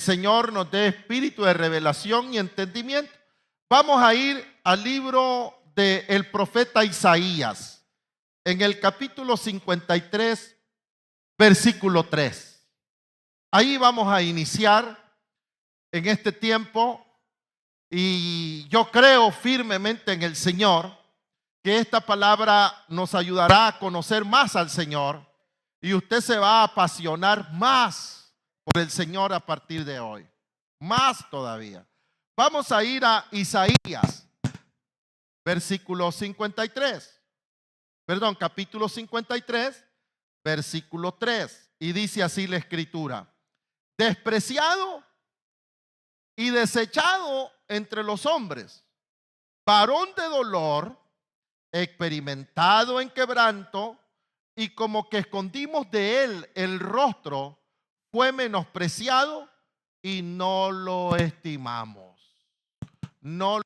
Señor nos dé espíritu de revelación y entendimiento. Vamos a ir al libro del profeta Isaías, en el capítulo 53, versículo 3. Ahí vamos a iniciar en este tiempo y yo creo firmemente en el Señor que esta palabra nos ayudará a conocer más al Señor y usted se va a apasionar más por el Señor a partir de hoy, más todavía. Vamos a ir a Isaías, versículo 53, capítulo 53, versículo 3, y dice así la escritura: despreciado y desechado entre los hombres, varón de dolor, experimentado en quebranto, y como que escondimos de él el rostro, fue menospreciado y no lo estimamos. No.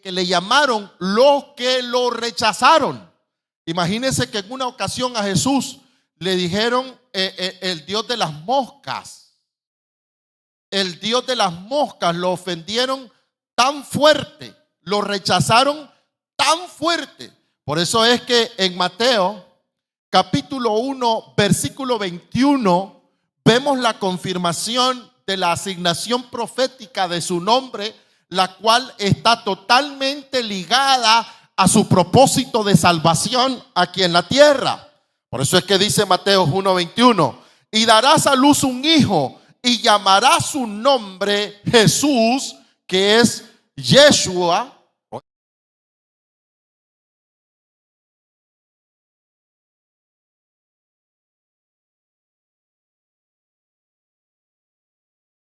Que le llamaron los que lo rechazaron. Imagínense que en una ocasión a Jesús le dijeron el Dios de las moscas. El Dios de las moscas lo ofendieron tan fuerte, lo rechazaron tan fuerte. Por eso es que en Mateo capítulo 1, versículo 21, vemos la confirmación de la asignación profética de su nombre, la cual está totalmente ligada a su propósito de salvación aquí en la tierra. Por eso es que dice Mateo 1:21, y darás a luz un hijo y llamará su nombre Jesús, que es Yeshua.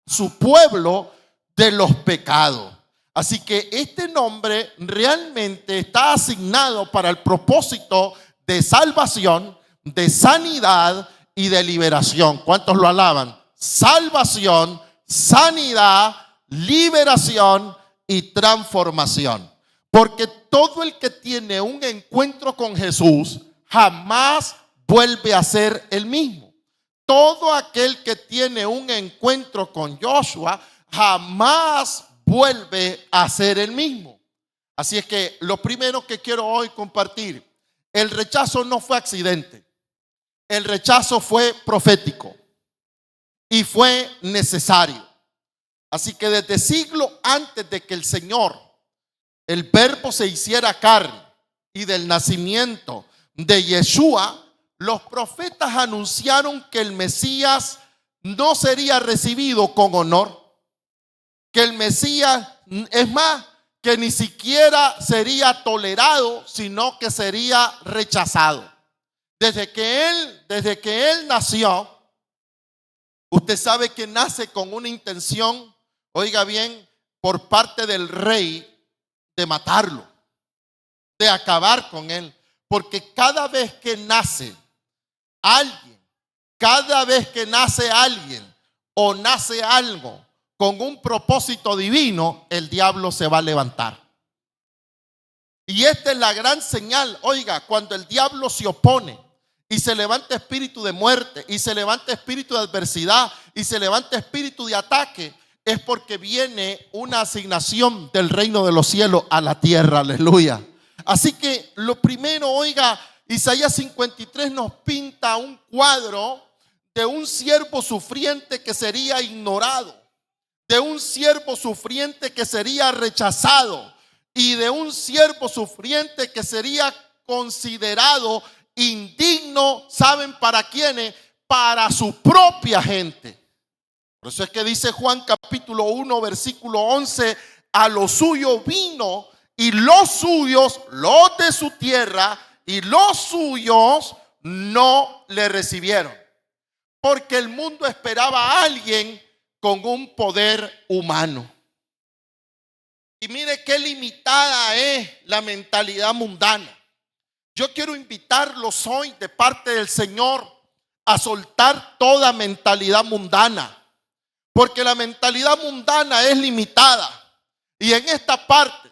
Su pueblo de los pecados. Así que este nombre realmente está asignado para el propósito de salvación, de sanidad y de liberación. ¿Cuántos lo alaban? Salvación, sanidad, liberación y transformación. Porque todo el que tiene un encuentro con Jesús jamás vuelve a ser el mismo. Todo aquel que tiene un encuentro con Joshua jamás vuelve a ser el mismo. Así es que lo primero que quiero hoy compartir, el rechazo no fue accidente. El rechazo fue profético y fue necesario. Así que desde siglos antes de que el Señor, el verbo, se hiciera carne y del nacimiento de Yeshua, los profetas anunciaron que el Mesías no sería recibido con honor, que el Mesías, es más, que ni siquiera sería tolerado, sino que sería rechazado. Desde que él nació, usted sabe que nace con una intención, oiga bien, por parte del rey de matarlo, de acabar con él. Porque cada vez que nace alguien, o nace algo con un propósito divino, el diablo se va a levantar. Y esta es la gran señal, oiga, cuando el diablo se opone y se levanta espíritu de muerte, y se levanta espíritu de adversidad, y se levanta espíritu de ataque, es porque viene una asignación del reino de los cielos a la tierra, aleluya. Así que lo primero, oiga, Isaías 53 nos pinta un cuadro de un siervo sufriente que sería ignorado, de un siervo sufriente que sería rechazado, y de un siervo sufriente que sería considerado indigno. ¿Saben para quiénes? Para su propia gente. Por eso es que dice Juan capítulo 1 versículo 11: a lo suyo vino y los suyos, los de su tierra, y los suyos no le recibieron. Porque el mundo esperaba a alguien con un poder humano. Y mire qué limitada es la mentalidad mundana. Yo quiero invitarlos hoy de parte del Señor a soltar toda mentalidad mundana, porque la mentalidad mundana es limitada. Y en esta parte,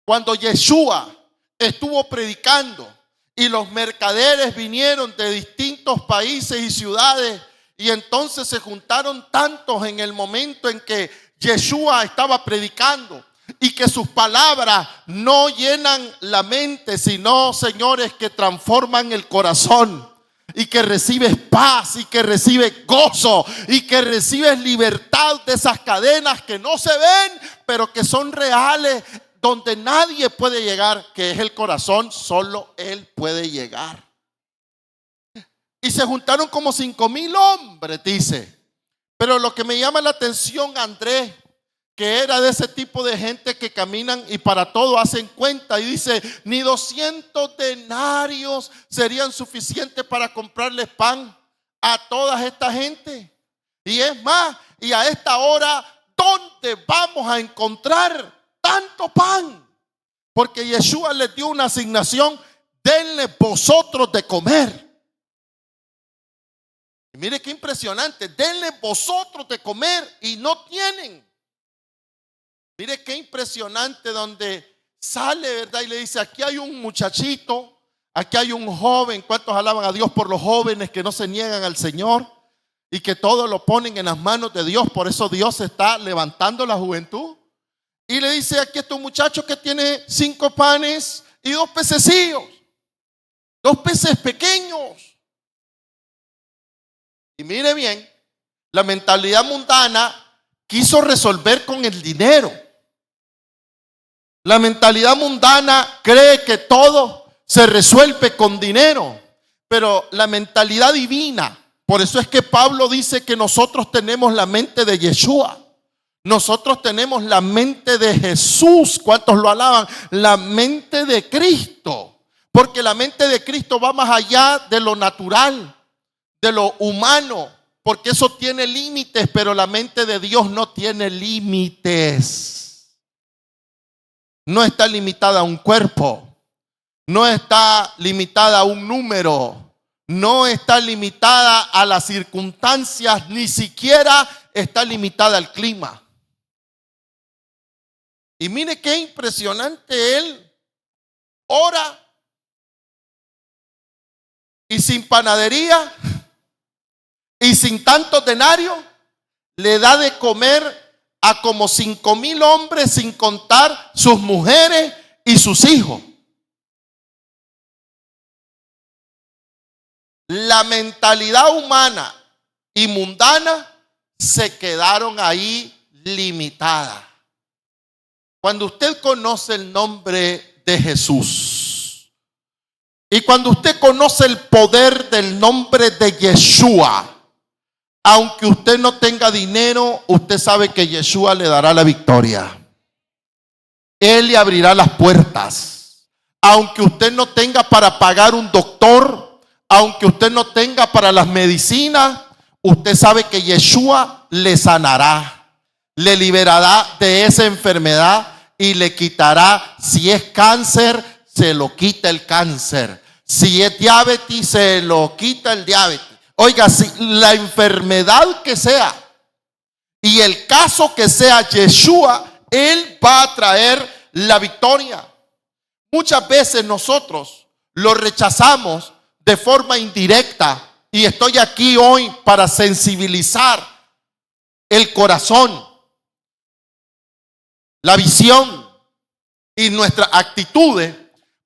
cuando Yeshua estuvo predicando y los mercaderes vinieron de distintos países y ciudades, y entonces se juntaron tantos en el momento en que Yeshua estaba predicando, y que sus palabras no llenan la mente, sino, señores, que transforman el corazón, y que recibes paz, y que recibes gozo, y que recibes libertad de esas cadenas que no se ven, pero que son reales, donde nadie puede llegar, que es el corazón. Solo Él puede llegar. Y se juntaron como 5,000 hombres, dice. Pero lo que me llama la atención, Andrés, que era de ese tipo de gente que caminan y para todo hacen cuenta, y dice: ni 200 denarios serían suficientes para comprarles pan a toda esta gente. Y es más, y a esta hora, ¿dónde vamos a encontrar tanto pan? Porque Yeshua les dio una asignación: denle vosotros de comer. Y mire qué impresionante, denle vosotros de comer, y no tienen. Mire qué impresionante, donde sale, ¿verdad? Y le dice: aquí hay un muchachito, aquí hay un joven. ¿Cuántos alaban a Dios por los jóvenes que no se niegan al Señor y que todo lo ponen en las manos de Dios? Por eso Dios está levantando la juventud. Y le dice: aquí está un muchacho que tiene 5 panes y 2 pececillos, 2 peces pequeños. Y mire bien, la mentalidad mundana quiso resolver con el dinero. La mentalidad mundana cree que todo se resuelve con dinero, pero la mentalidad divina, por eso es que Pablo dice que nosotros tenemos la mente de Yeshua. Nosotros tenemos la mente de Jesús. ¿Cuántos lo alaban? La mente de Cristo. Porque la mente de Cristo va más allá de lo natural, de lo humano, porque eso tiene límites, pero la mente de Dios no tiene límites. no está limitada a un cuerpo, no está limitada a un número, no está limitada a las circunstancias, ni siquiera está limitada al clima. Y mire qué impresionante, él ora y sin panadería y sin tantos denarios le da de comer a como 5,000 hombres, sin contar sus mujeres y sus hijos. La mentalidad humana y mundana se quedaron ahí limitadas. Cuando usted conoce el nombre de Jesús y cuando usted conoce el poder del nombre de Yeshua, aunque usted no tenga dinero, usted sabe que Yeshua le dará la victoria. Él le abrirá las puertas. Aunque usted no tenga para pagar un doctor, aunque usted no tenga para las medicinas, usted sabe que Yeshua le sanará, le liberará de esa enfermedad y le quitará. Si es cáncer, se lo quita el cáncer. Si es diabetes, se lo quita el diabetes. Oiga, si la enfermedad que sea y el caso que sea, Yeshua, Él va a traer la victoria. Muchas veces nosotros lo rechazamos de forma indirecta y estoy aquí hoy para sensibilizar el corazón, la visión y nuestras actitudes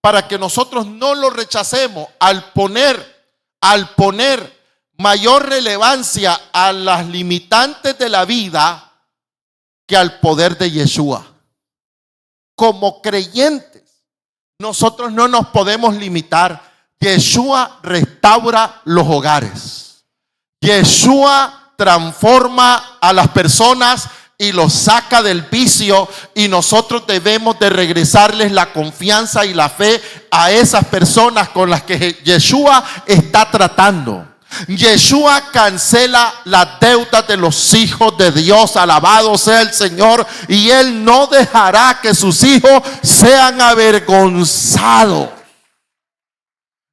para que nosotros no lo rechacemos al poner mayor relevancia a las limitantes de la vida que al poder de Yeshua. Como creyentes, nosotros no nos podemos limitar. Yeshua restaura los hogares. Yeshua transforma a las personas y los saca del vicio, y nosotros debemos de regresarles la confianza y la fe a esas personas con las que Yeshua está tratando. Yeshua cancela las deudas de los hijos de Dios, alabado sea el Señor, y Él no dejará que sus hijos sean avergonzados.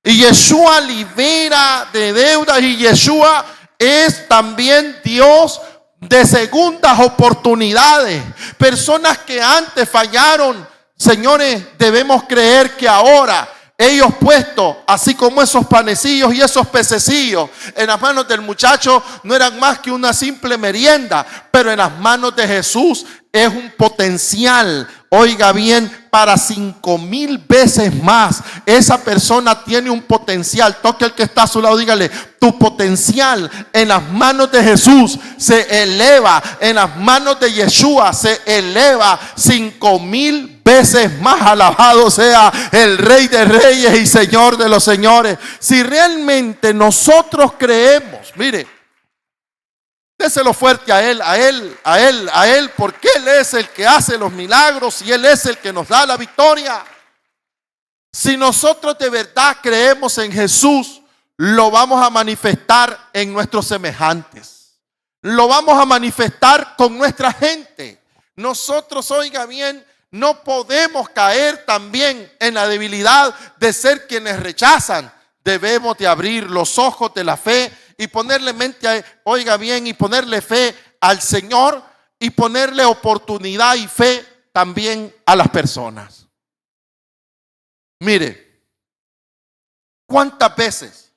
Y Yeshua libera de deudas, y Yeshua es también Dios de segundas oportunidades. Personas que antes fallaron, señores, debemos creer que ahora ellos puestos, así como esos panecillos y esos pececillos en las manos del muchacho, no eran más que una simple merienda, pero en las manos de Jesús es un potencial, oiga bien, para 5,000 veces más. Esa persona tiene un potencial. Toque el que está a su lado, dígale: tu potencial en las manos de Jesús se eleva, en las manos de Yeshua se eleva 5,000 veces más. Alabado sea el Rey de Reyes y Señor de los Señores. Si realmente nosotros creemos, mire, déselo fuerte a Él, porque Él es el que hace los milagros y Él es el que nos da la victoria. Si nosotros de verdad creemos en Jesús, lo vamos a manifestar en nuestros semejantes. Lo vamos a manifestar con nuestra gente. Nosotros, oiga bien, no podemos caer también en la debilidad de ser quienes rechazan. Debemos de abrir los ojos de la fe y ponerle mente, oiga bien, y ponerle fe al Señor y ponerle oportunidad y fe también a las personas. Mire, ¿cuántas veces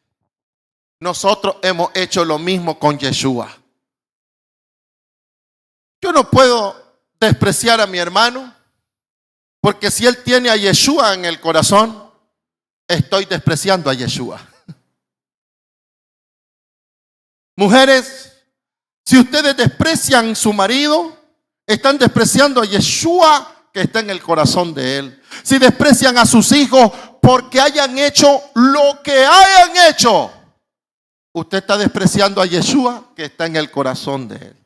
nosotros hemos hecho lo mismo con Yeshua? Yo no puedo despreciar a mi hermano, porque si él tiene a Yeshua en el corazón, estoy despreciando a Yeshua. Mujeres, si ustedes desprecian a su marido, están despreciando a Yeshua que está en el corazón de él. Si desprecian a sus hijos porque hayan hecho lo que hayan hecho, usted está despreciando a Yeshua que está en el corazón de él.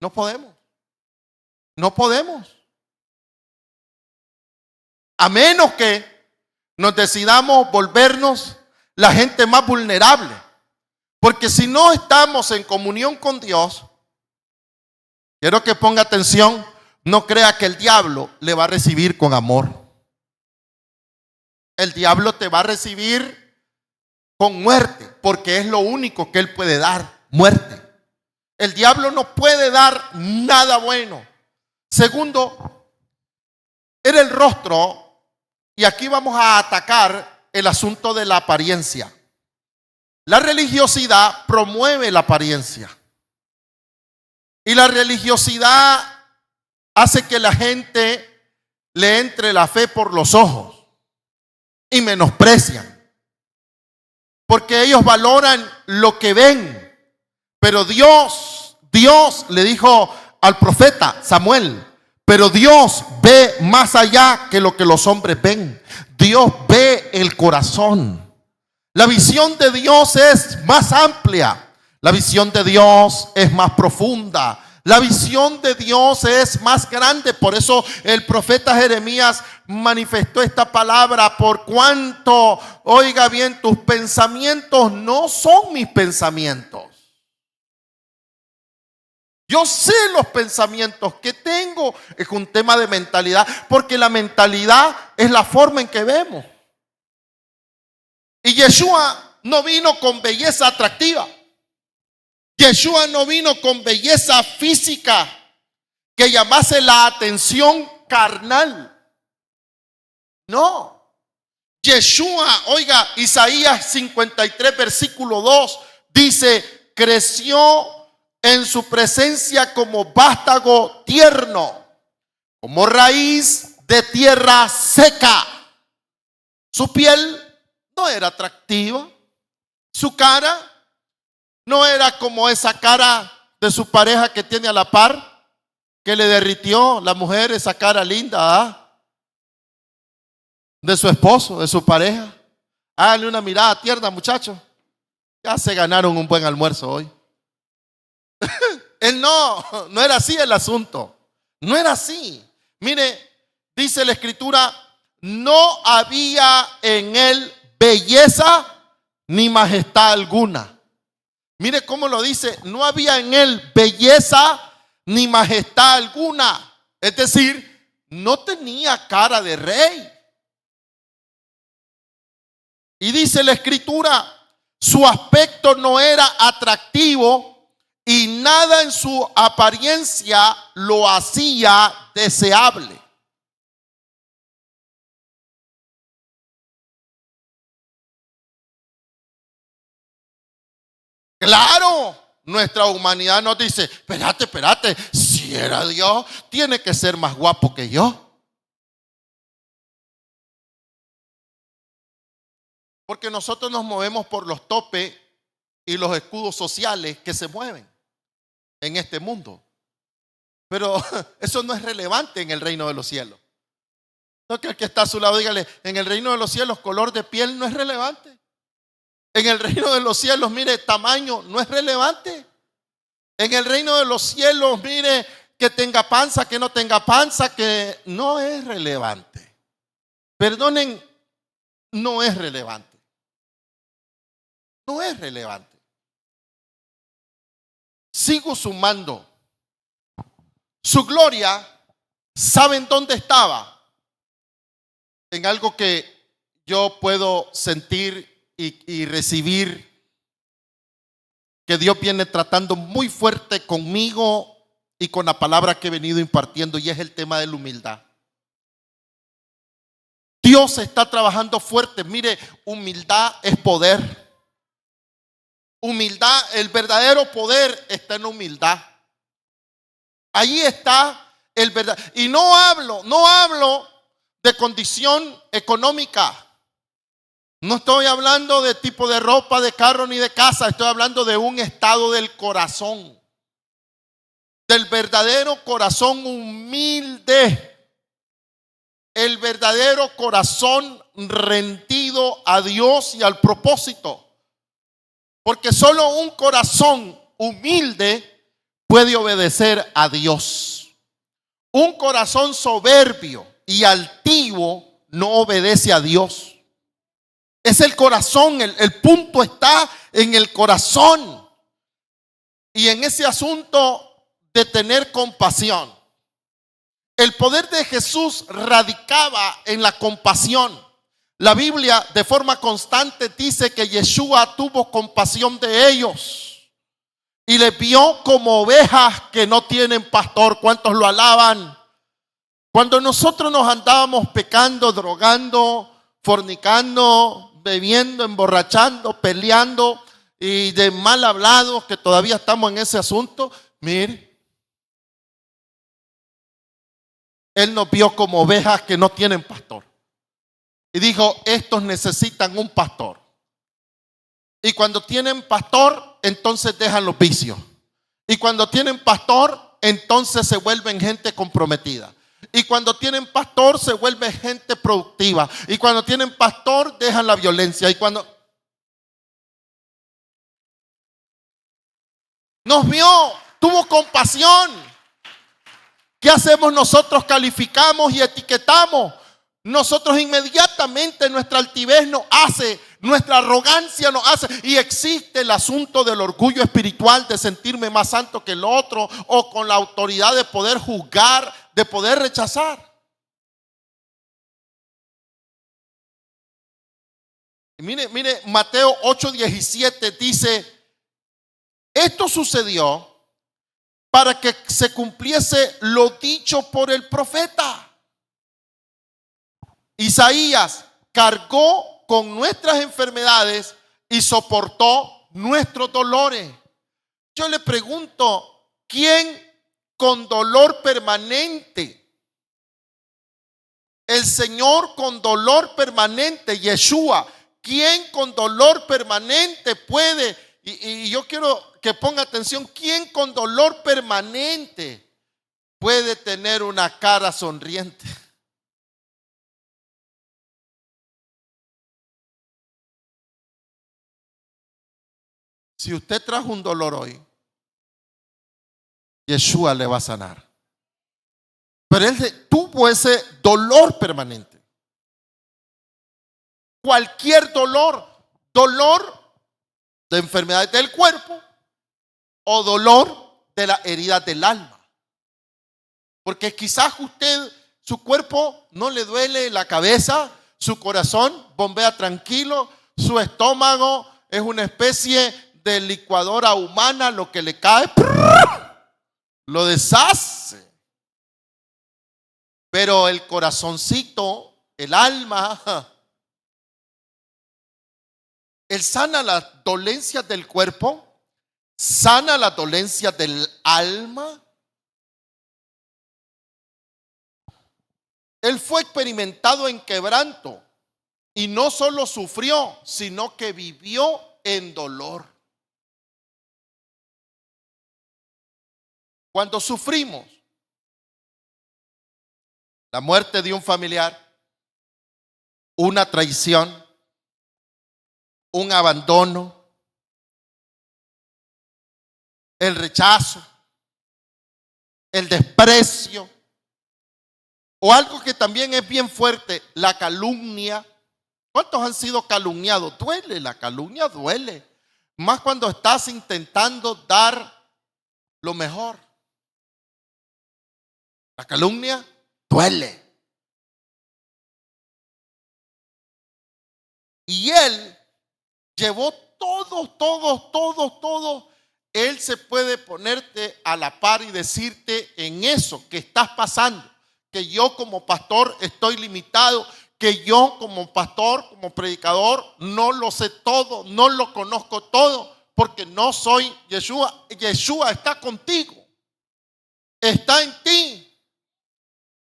No podemos. No podemos. A menos que nos decidamos volvernos la gente más vulnerable. Porque si no estamos en comunión con Dios, quiero que ponga atención, no crea que el diablo le va a recibir con amor. El diablo te va a recibir con muerte, porque es lo único que él puede dar, muerte. El diablo no puede dar nada bueno. Segundo, era el rostro, y aquí vamos a atacar el asunto de la apariencia. La religiosidad promueve la apariencia. Y la religiosidad hace que la gente le entre la fe por los ojos y menosprecian. Porque ellos valoran lo que ven. Pero Dios le dijo al profeta Samuel, pero Dios ve más allá que lo que los hombres ven. Dios ve el corazón. La visión de Dios es más amplia. La visión de Dios es más profunda. La visión de Dios es más grande. Por eso el profeta Jeremías manifestó esta palabra: por cuanto, oiga bien, tus pensamientos no son mis pensamientos. Yo sé los pensamientos que tengo. Es un tema de mentalidad, porque la mentalidad es la forma en que vemos. Y Yeshua no vino con belleza atractiva. Yeshua no vino con belleza física que llamase la atención carnal. No. Yeshua, oiga, Isaías 53 versículo 2 dice: creció en su presencia como vástago tierno, como raíz de tierra seca. Su piel no era atractiva. Su cara no era como esa cara de su pareja que tiene a la par, que le derritió la mujer, esa cara linda, de su esposo, de su pareja. Háganle una mirada tierna, muchachos. Ya se ganaron un buen almuerzo hoy. Él no era así el asunto. No era así. Mire, dice la escritura: no había en él belleza ni majestad alguna. Mire cómo lo dice: no había en él belleza ni majestad alguna. Es decir, no tenía cara de rey. Y dice la escritura: su aspecto no era atractivo y nada en su apariencia lo hacía deseable. Claro, nuestra humanidad nos dice: espérate, si era Dios, tiene que ser más guapo que yo. Porque nosotros nos movemos por los topes y los escudos sociales que se mueven en este mundo. Pero eso no es relevante en el reino de los cielos. No, que el que está a su lado, dígale: en el reino de los cielos, color de piel no es relevante. En el reino de los cielos, mire, tamaño no es relevante. En el reino de los cielos, mire, que tenga panza, que no tenga panza, que no es relevante. Perdonen, no es relevante. No es relevante. Sigo sumando. Su gloria, ¿saben dónde estaba? En algo que yo puedo sentir y recibir, que Dios viene tratando muy fuerte conmigo y con la palabra que he venido impartiendo, y es el tema de la humildad. Dios está trabajando fuerte. Mire, humildad es poder. Humildad, el verdadero poder está en la humildad. Allí está el verdad. Y no hablo de condición económica. No estoy hablando de tipo de ropa, de carro ni de casa. Estoy hablando de un estado del corazón. Del verdadero corazón humilde. El verdadero corazón rendido a Dios y al propósito. Porque solo un corazón humilde puede obedecer a Dios. Un corazón soberbio y altivo no obedece a Dios. Es el corazón, el punto está en el corazón. Y en ese asunto de tener compasión. El poder de Jesús radicaba en la compasión. La Biblia de forma constante dice que Yeshua tuvo compasión de ellos y les vio como ovejas que no tienen pastor. ¿Cuántos lo alaban? Cuando nosotros nos andábamos pecando, drogando, fornicando, bebiendo, emborrachando, peleando y de mal hablados, que todavía estamos en ese asunto, mire, Él nos vio como ovejas que no tienen pastor. Y dijo, estos necesitan un pastor. Y cuando tienen pastor, entonces dejan los vicios. Y cuando tienen pastor, entonces se vuelven gente comprometida. Y cuando tienen pastor, se vuelve gente productiva. Y cuando tienen pastor, dejan la violencia. Y cuando nos vio, tuvo compasión. ¿Qué hacemos nosotros? Calificamos y etiquetamos. Nosotros inmediatamente nuestra altivez nos hace, nuestra arrogancia nos hace, y existe el asunto del orgullo espiritual de sentirme más santo que el otro, o con la autoridad de poder juzgar, de poder rechazar. Y mire, Mateo 8:17 dice, esto sucedió para que se cumpliese lo dicho por el profeta. Isaías cargó con nuestras enfermedades y soportó nuestros dolores. Yo le pregunto, ¿quién con dolor permanente? El Señor con dolor permanente, Yeshua. ¿Quién con dolor permanente puede? Y yo quiero que ponga atención, ¿quién con dolor permanente puede tener una cara sonriente? Si usted trajo un dolor hoy, Yeshua le va a sanar. Pero él tuvo ese dolor permanente. Cualquier dolor, dolor de enfermedades del cuerpo o dolor de la herida del alma. Porque quizás usted, su cuerpo no le duele la cabeza, su corazón bombea tranquilo, su estómago es una especie de licuadora humana, lo que le cae lo deshace. Pero el corazoncito, el alma, él sana las dolencias del cuerpo, sana las dolencias del alma. Él fue experimentado en quebranto y no solo sufrió, sino que vivió en dolor. Cuando sufrimos la muerte de un familiar, una traición, un abandono, el rechazo, el desprecio, o algo que también es bien fuerte, la calumnia. ¿Cuántos han sido calumniados? Duele, la calumnia duele. Más cuando estás intentando dar lo mejor. La calumnia duele. Y él llevó todo. Él se puede ponerte a la par y decirte en eso que estás pasando, que yo como pastor estoy limitado, que yo como pastor, como predicador, no lo sé todo, no lo conozco todo, porque no soy Yeshua. Yeshua está contigo, está en ti.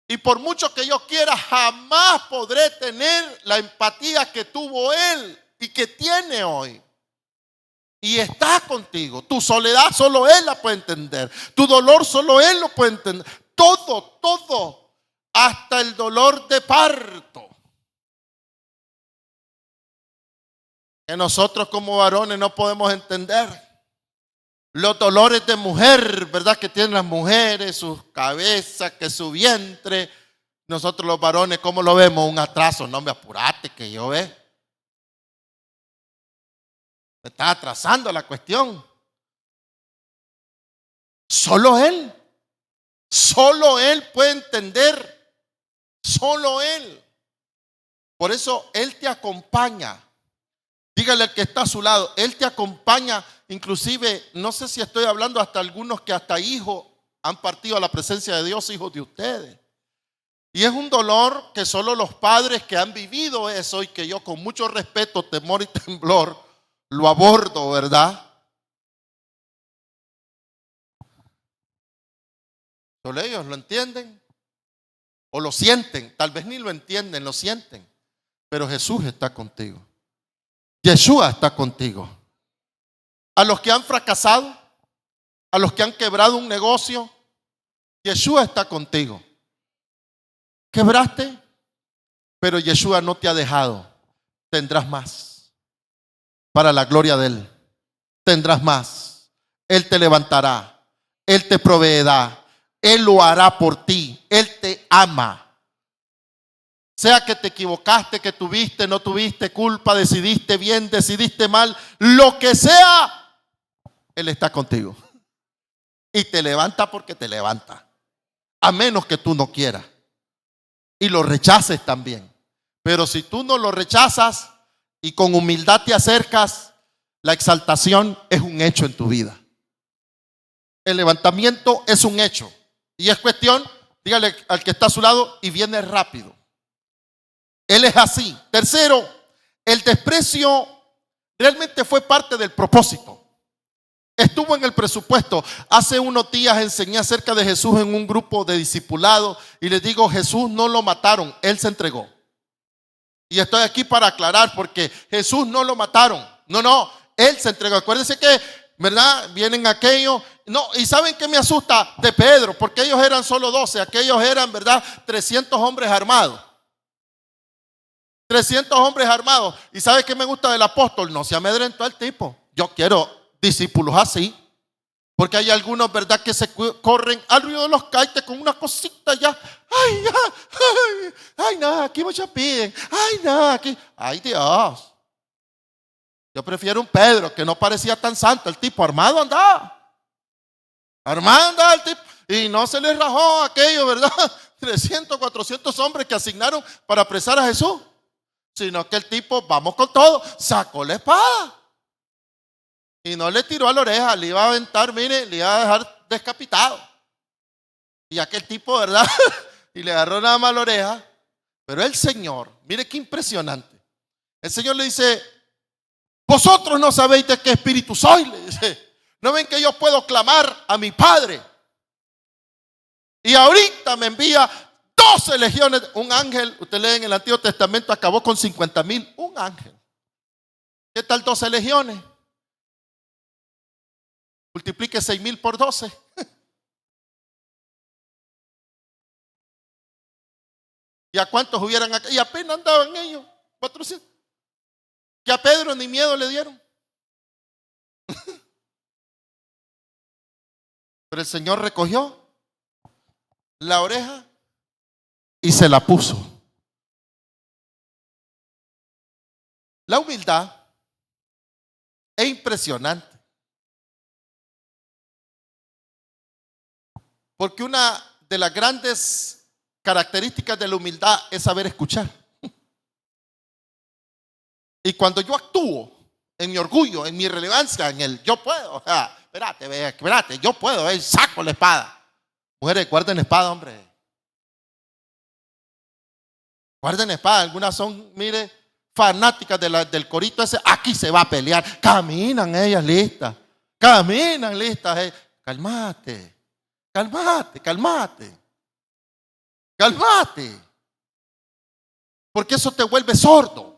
Y por mucho que yo quiera, jamás podré tener la empatía que tuvo él y que tiene hoy. Y está contigo. Tu soledad solo él la puede entender. Tu dolor solo él lo puede entender. Todo, hasta el dolor de parto. Que nosotros como varones no podemos entender. Los dolores de mujer, ¿verdad? Que tienen las mujeres, sus cabezas, que su vientre. Nosotros los varones, ¿cómo lo vemos? Un atraso. No me apurate que yo ve. Me está atrasando la cuestión. Solo él Solo Él puede entender. Solo Él. Por eso Él te acompaña. Dígale al que está a su lado, Él te acompaña. Inclusive, no sé si estoy hablando hasta algunos que hasta hijos han partido a la presencia de Dios, hijos de ustedes. Y es un dolor que solo los padres que han vivido eso, y que yo con mucho respeto, temor y temblor lo abordo, ¿verdad? Solo ellos lo entienden o lo sienten. Tal vez ni lo entienden, lo sienten. Pero Jesús está contigo. Yeshua está contigo. A los que han fracasado, a los que han quebrado un negocio, Yeshua está contigo. Quebraste, pero Yeshua no te ha dejado. Tendrás más. Para la gloria de Él. Tendrás más. Él te levantará. Él te proveerá. Él lo hará por ti. Él te ama. Sea que te equivocaste, que tuviste, no tuviste culpa, decidiste bien, decidiste mal, lo que sea, Él está contigo. Y te levanta porque te levanta. A menos que tú no quieras. Y lo rechaces también. Pero si tú no lo rechazas y con humildad te acercas, la exaltación es un hecho en tu vida. El levantamiento es un hecho. Y es cuestión, dígale al que está a su lado, y viene rápido. Él es así. Tercero, el desprecio realmente fue parte del propósito. Estuvo en el presupuesto. Hace unos días enseñé acerca de Jesús en un grupo de discipulados y les digo, Jesús no lo mataron, Él se entregó. Y estoy aquí para aclarar porque Jesús no lo mataron. No, Él se entregó. Acuérdense que, ¿verdad? Vienen aquellos. No, y ¿saben qué me asusta? De Pedro, porque ellos eran solo 12. Aquellos eran, ¿verdad? 300 hombres armados. 300 hombres armados. ¿Y sabe qué me gusta del apóstol? No se amedrentó el tipo. Yo quiero discípulos así. Porque hay algunos, ¿verdad?, que se corren al ruido de los caites con una cosita ya. Ay, nada, aquí muchos piden. Ay, nada, aquí. Ay, Dios. Yo prefiero un Pedro que no parecía tan santo. El tipo armado andaba. Armado andaba el tipo. Y no se les rajó aquello, ¿verdad? 300, 400 hombres que asignaron para apresar a Jesús. Sino que el tipo, vamos con todo, sacó la espada. Y no le tiró a la oreja, le iba a aventar, mire, le iba a dejar descapitado. Y aquel tipo, ¿verdad? Y le agarró nada más la oreja. Pero el Señor, mire qué impresionante. El Señor le dice, vosotros no sabéis de qué espíritu soy. Le dice, no ven que yo puedo clamar a mi Padre. Y ahorita me envía 12 legiones. Un ángel, usted lee en el Antiguo Testamento, acabó con 50,000. Un ángel. ¿Qué tal 12 legiones? Multiplique 6,000 por 12. ¿Y a cuántos hubieran acá? Y apenas andaban ellos, 400. Que a Pedro ni miedo le dieron. Pero el Señor recogió la oreja y se la puso. La humildad es impresionante. Porque una de las grandes características de la humildad es saber escuchar. Y cuando yo actúo en mi orgullo, en mi relevancia, en el yo puedo, o sea, espérate, yo puedo, saco la espada. Mujeres, guarden espada, hombre. Guarden espada. Algunas son, mire, fanáticas del corito ese. Aquí se va a pelear. Caminan ellas listas. Caminan listas. Cálmate. Porque eso te vuelve sordo.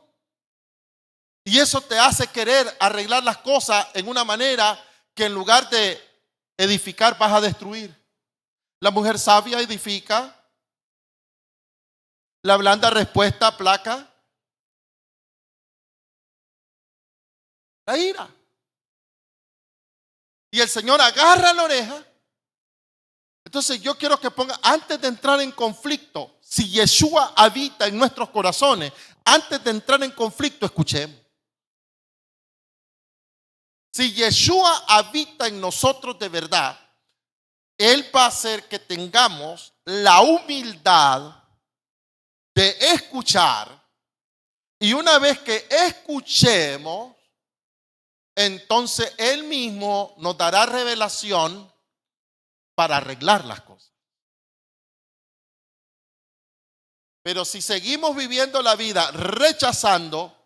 Y eso te hace querer arreglar las cosas en una manera que en lugar de edificar vas a destruir. La mujer sabia edifica. La blanda respuesta aplaca la ira. Y el Señor agarra la oreja. Entonces yo quiero que ponga, antes de entrar en conflicto, si Yeshua habita en nuestros corazones, antes de entrar en conflicto, escuchemos. Si Yeshua habita en nosotros de verdad, Él va a hacer que tengamos la humildad de escuchar, y una vez que escuchemos, entonces Él mismo nos dará revelación para arreglar las cosas. Pero si seguimos viviendo la vida rechazando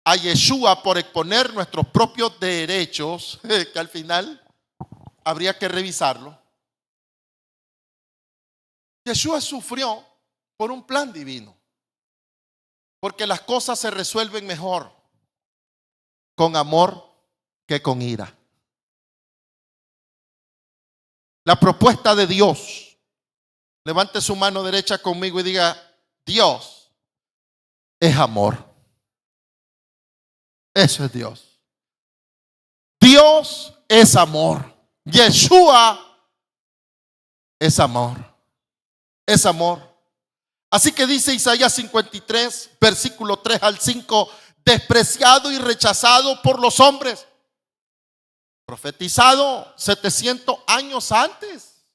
a Yeshua por exponer nuestros propios derechos, que al final habría que revisarlo, Yeshua sufrió por un plan divino, porque las cosas se resuelven mejor con amor que con ira. La propuesta de Dios, levante su mano derecha conmigo y diga: Dios es amor. Eso es Dios. Dios es amor. Yeshua es amor. Es amor. Así que dice Isaías 53, versículo 3 al 5, despreciado y rechazado por los hombres, profetizado 700 años antes.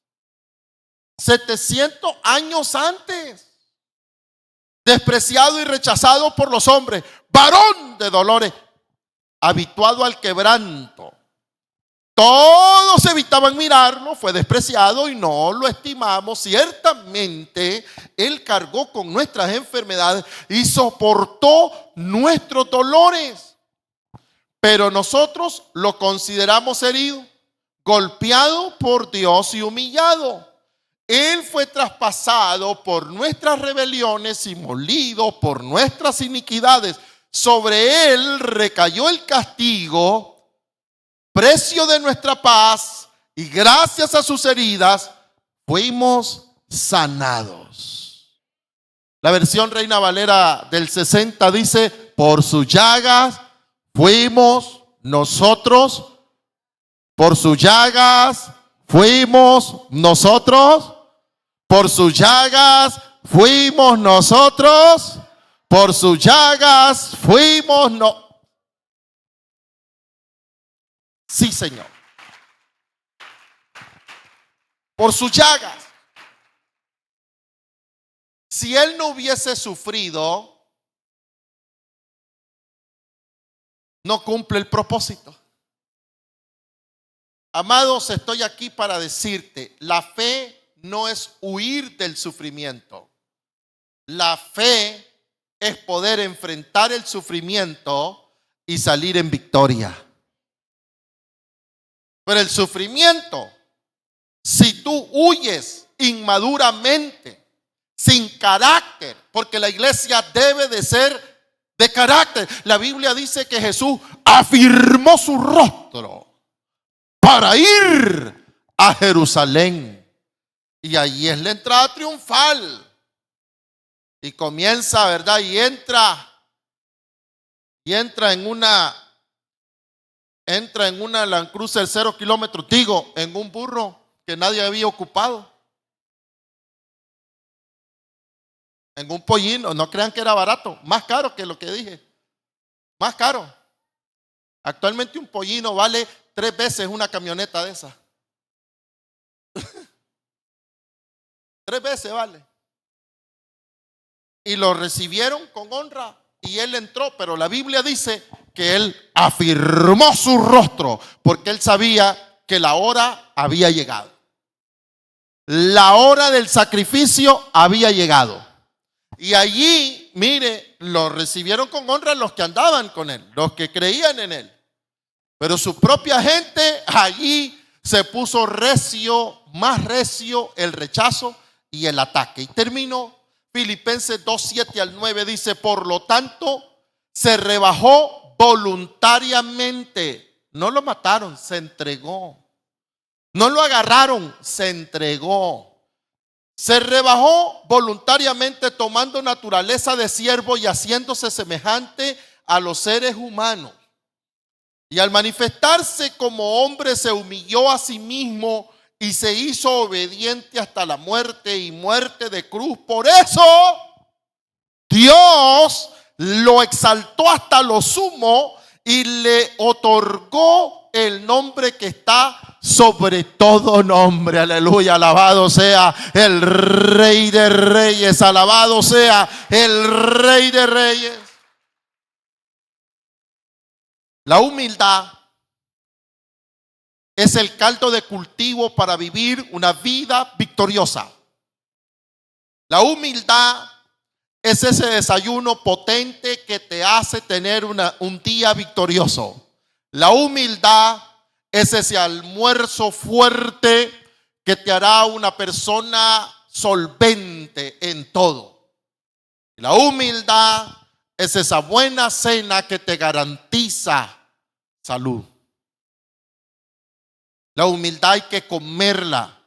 700 años antes. Despreciado y rechazado por los hombres, varón de dolores, habituado al quebranto. Todos evitaban mirarlo, fue despreciado y no lo estimamos. Ciertamente Él cargó con nuestras enfermedades y soportó nuestros dolores. Pero nosotros lo consideramos herido, golpeado por Dios y humillado. Él fue traspasado por nuestras rebeliones y molido por nuestras iniquidades. Sobre Él recayó el castigo, precio de nuestra paz, y gracias a sus heridas fuimos sanados. La versión Reina Valera del 60 dice: por sus llagas fuimos nosotros, por sus llagas fuimos nosotros, por sus llagas fuimos nosotros, por sus llagas fuimos nosotros. Sí, Señor. Por sus llagas. Si Él no hubiese sufrido, no cumple el propósito. Amados, estoy aquí para decirte, la fe no es huir del sufrimiento. La fe es poder enfrentar el sufrimiento y salir en victoria. Pero el sufrimiento, si tú huyes inmaduramente, sin carácter, porque la iglesia debe de ser de carácter. La Biblia dice que Jesús afirmó su rostro para ir a Jerusalén. Y allí es la entrada triunfal. Y comienza, ¿verdad? Y entra en una Land Cruiser 0 kilómetros, digo, en un burro que nadie había ocupado. En un pollino, no crean que era barato, más caro que lo que dije. Más caro. Actualmente un pollino vale 3 veces una camioneta de esa. 3 veces vale. Y lo recibieron con honra y él entró, pero la Biblia dice que él afirmó su rostro porque él sabía que la hora había llegado. La hora del sacrificio había llegado. Y allí, mire, lo recibieron con honra los que andaban con él, los que creían en él. Pero su propia gente allí se puso recio, más recio el rechazo y el ataque. Y terminó Filipenses 2, 7 al 9, dice: por lo tanto, se rebajó voluntariamente. No lo mataron, se entregó. No lo agarraron, se entregó. Se rebajó voluntariamente, tomando naturaleza de siervo y haciéndose semejante a los seres humanos. Y al manifestarse como hombre, se humilló a sí mismo y se hizo obediente hasta la muerte y muerte de cruz. Por eso Dios lo exaltó hasta lo sumo y le otorgó el nombre que está sobre todo nombre. Aleluya, alabado sea el Rey de Reyes, alabado sea el Rey de Reyes. La humildad es el caldo de cultivo para vivir una vida victoriosa. La humildad es ese desayuno potente que te hace tener un día victorioso. La humildad es ese almuerzo fuerte que te hará una persona solvente en todo. La humildad es esa buena cena que te garantiza salud. La humildad hay que comerla,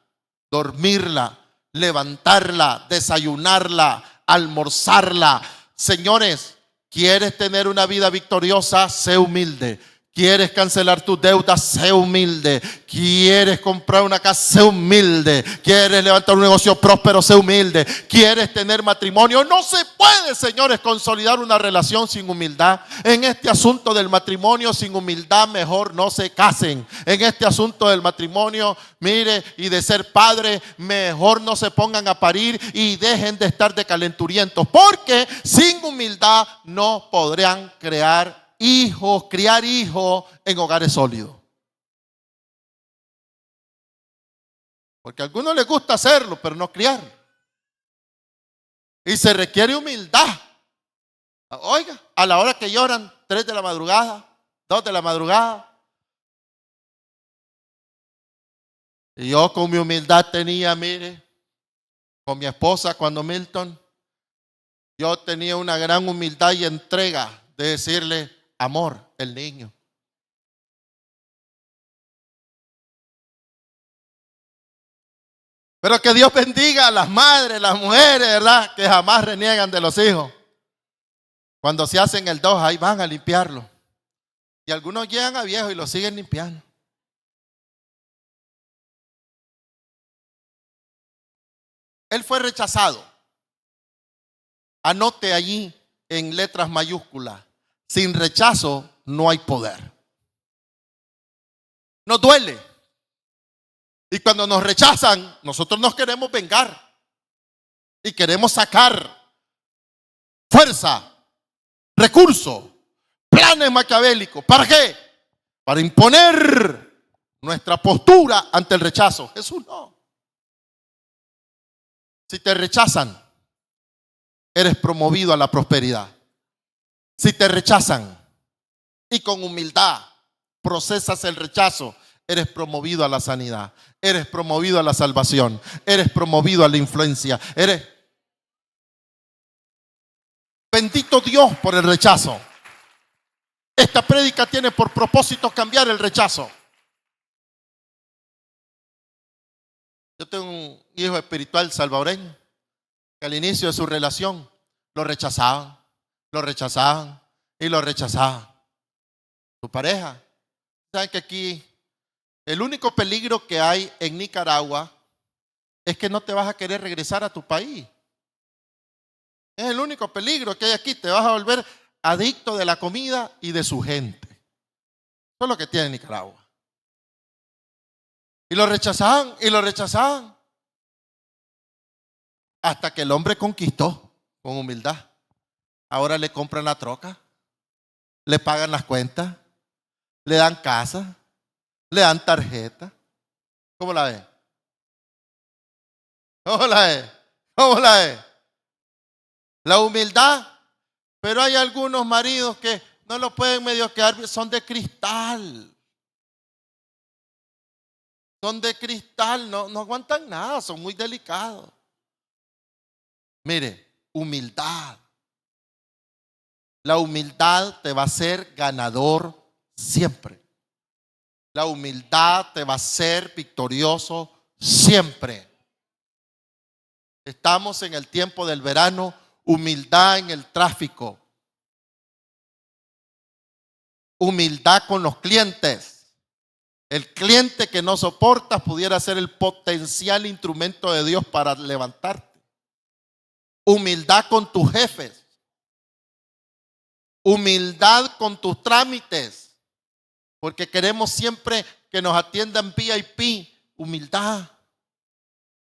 dormirla, levantarla, desayunarla, almorzarla. Señores, ¿quieres tener una vida victoriosa? Sé humilde. ¿Quieres cancelar tus deudas? Sé humilde. ¿Quieres comprar una casa? Sé humilde. ¿Quieres levantar un negocio próspero? Sé humilde. ¿Quieres tener matrimonio? No se puede, señores, consolidar una relación sin humildad. En este asunto del matrimonio sin humildad, mejor no se casen. En este asunto del matrimonio, mire, y de ser padre, mejor no se pongan a parir y dejen de estar de calenturientos. Porque sin humildad no podrán criar hijos en hogares sólidos. Porque a algunos les gusta hacerlo, pero no criar. Y se requiere humildad. Oiga, a la hora que lloran, 3 de la madrugada, 2 de la madrugada. Y yo con mi humildad tenía, mire, con mi esposa cuando Milton, yo tenía una gran humildad y entrega de decirle, amor, el niño. Pero que Dios bendiga a las madres, las mujeres, ¿verdad? Que jamás reniegan de los hijos. Cuando se hacen el 2, ahí van a limpiarlo. Y algunos llegan a viejo y lo siguen limpiando. Él fue rechazado. Anote allí en letras mayúsculas. Sin rechazo no hay poder. Nos duele. Y cuando nos rechazan, nosotros nos queremos vengar. Y queremos sacar fuerza, recursos, planes maquiavélicos. ¿Para qué? Para imponer nuestra postura ante el rechazo. Jesús no. Si te rechazan, eres promovido a la prosperidad. Si te rechazan y con humildad procesas el rechazo, eres promovido a la sanidad, eres promovido a la salvación, eres promovido a la influencia. Bendito Dios por el rechazo. Esta prédica tiene por propósito cambiar el rechazo. Yo tengo un hijo espiritual salvadoreño que al inicio de su relación lo rechazaban y lo rechazaban. Su pareja. ¿Saben que aquí el único peligro que hay en Nicaragua es que no te vas a querer regresar a tu país? Es el único peligro que hay aquí. Te vas a volver adicto de la comida y de su gente. Eso es lo que tiene Nicaragua. Y lo rechazaban y lo rechazaban. Hasta que el hombre conquistó con humildad. Ahora le compran la troca, le pagan las cuentas, le dan casa, le dan tarjeta. ¿Cómo la ve? ¿Cómo la ve? ¿Cómo la ve? La humildad. Pero hay algunos maridos que no lo pueden medio quedar, son de cristal. Son de cristal, no aguantan nada, son muy delicados. Mire, humildad. La humildad te va a hacer ganador siempre. La humildad te va a hacer victorioso siempre. Estamos en el tiempo del verano. Humildad en el tráfico. Humildad con los clientes. El cliente que no soportas pudiera ser el potencial instrumento de Dios para levantarte. Humildad con tus jefes. Humildad con tus trámites. porque queremos siempre que nos atiendan VIP. Humildad,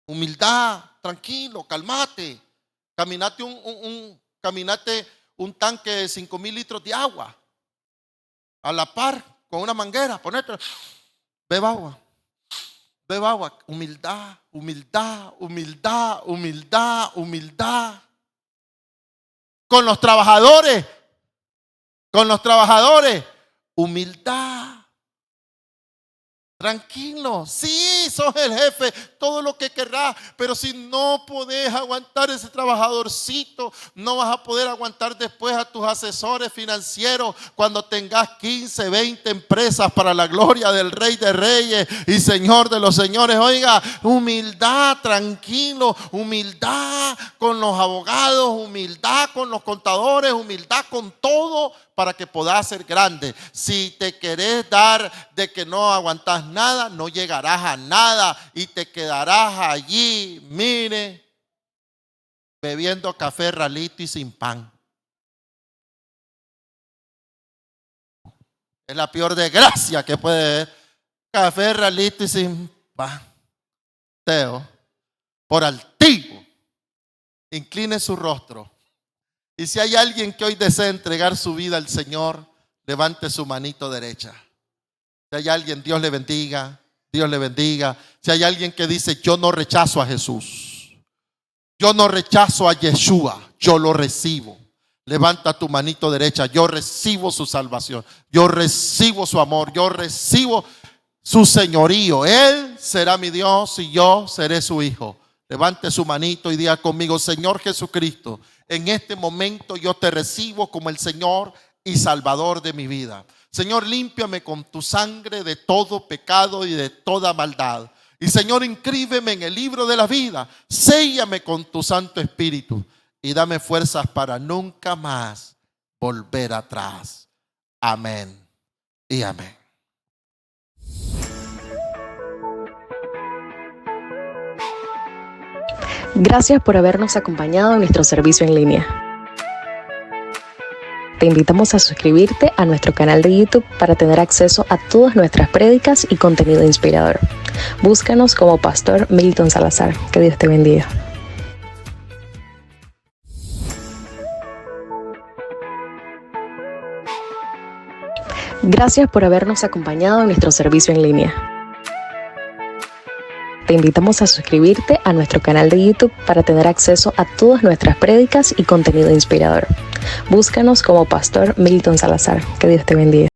humildad, tranquilo, calmate. Caminate un tanque de 5,000 litros de agua a la par con una manguera, ponete, beba agua. Beba agua. Humildad, humildad, humildad, humildad, humildad. Con los trabajadores, humildad. Tranquilo, sí, sos el jefe, todo lo que querrás, pero si no podés aguantar ese trabajadorcito, no vas a poder aguantar después a tus asesores financieros cuando tengas 15, 20 empresas para la gloria del Rey de Reyes y Señor de los Señores. Oiga, humildad, tranquilo, humildad con los abogados, humildad con los contadores, humildad con todo, para que puedas ser grande. Si te querés dar de que no aguantás nada, no llegarás a nada y te quedarás allí, mire, bebiendo café ralito y sin pan. Es la peor desgracia que puede haber. Café ralito y sin pan. Teo, por altivo, incline su rostro. Y si hay alguien que hoy desea entregar su vida al Señor, levante su manito derecha. Si hay alguien, Dios le bendiga, Dios le bendiga. Si hay alguien que dice, yo no rechazo a Jesús, yo no rechazo a Yeshua, yo lo recibo. Levanta tu manito derecha. Yo recibo su salvación, yo recibo su amor, yo recibo su señorío. Él será mi Dios y yo seré su hijo. Levante su manito y diga conmigo, Señor Jesucristo, en este momento yo te recibo como el Señor y Salvador de mi vida. Señor, límpiame con tu sangre de todo pecado y de toda maldad. Y Señor, inscríbeme en el libro de la vida. Séllame con tu Santo Espíritu y dame fuerzas para nunca más volver atrás. Amén y amén. Gracias por habernos acompañado en nuestro servicio en línea. Te invitamos a suscribirte a nuestro canal de YouTube para tener acceso a todas nuestras prédicas y contenido inspirador. Búscanos como Pastor Milton Salazar. Que Dios te bendiga. Gracias por habernos acompañado en nuestro servicio en línea. Te invitamos a suscribirte a nuestro canal de YouTube para tener acceso a todas nuestras prédicas y contenido inspirador. Búscanos como Pastor Milton Salazar. Que Dios te bendiga.